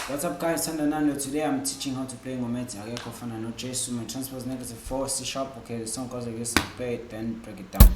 What's up guys, Sandanando. Today I'm teaching how to play Ngometi, Akekho, Ofana, no Jesu. My transpose -4, C sharp. Okay, the song goes like this. Play it, then break it down.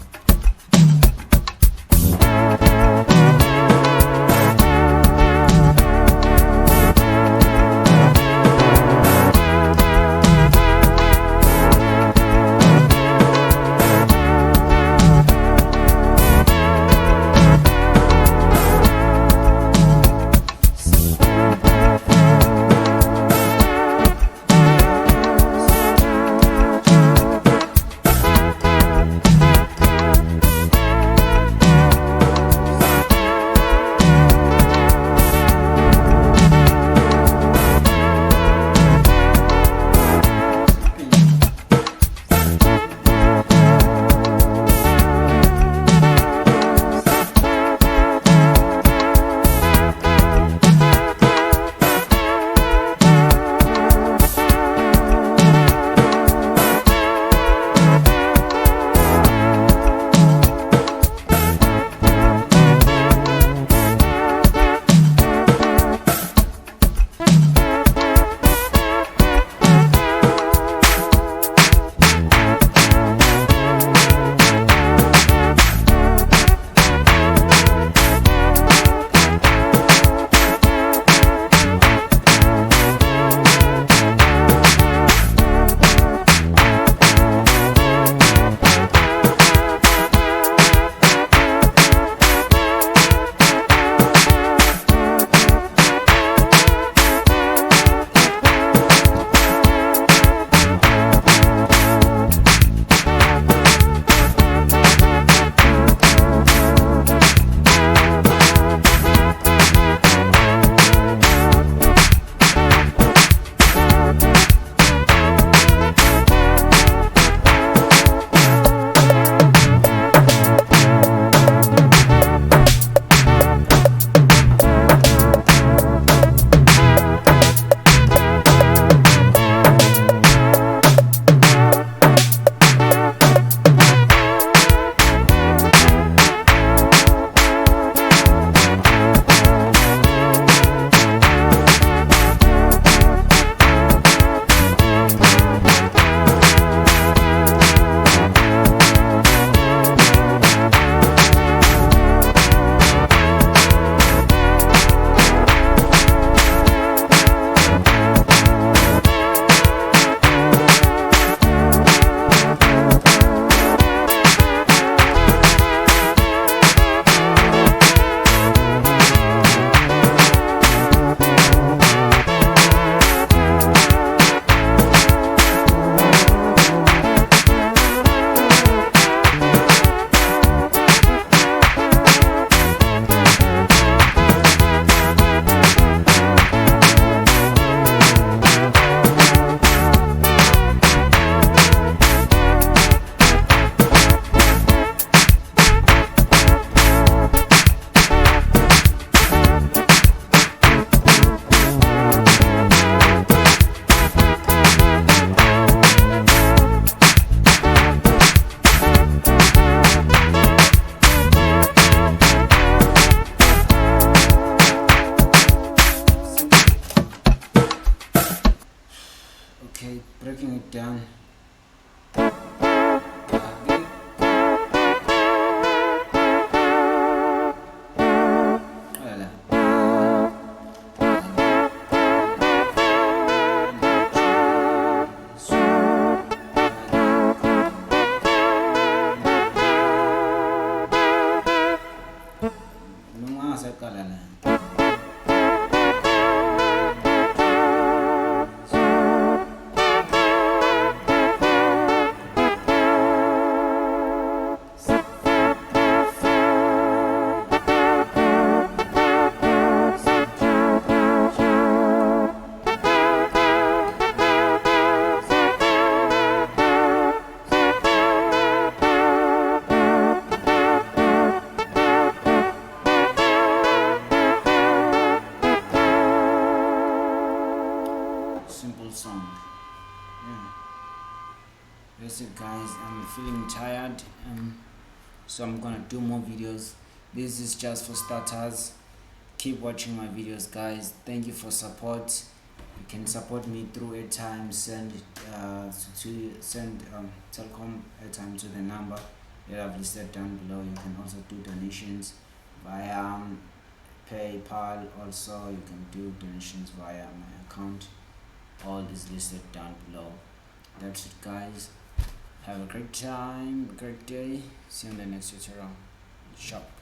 Okay, breaking it down. Song. Yeah. That's it guys, I'm feeling tired, so I'm gonna do more videos. This is just for starters. keep watching my videos, guys. Thank you for support. You can support me through airtime. Send Telkom airtime to the number that I've listed down below. You can also do donations via PayPal. Also, you can do donations via my account. All is listed down below. That's it, guys. Have a great time, great day. See you in the next tutorial. Shop.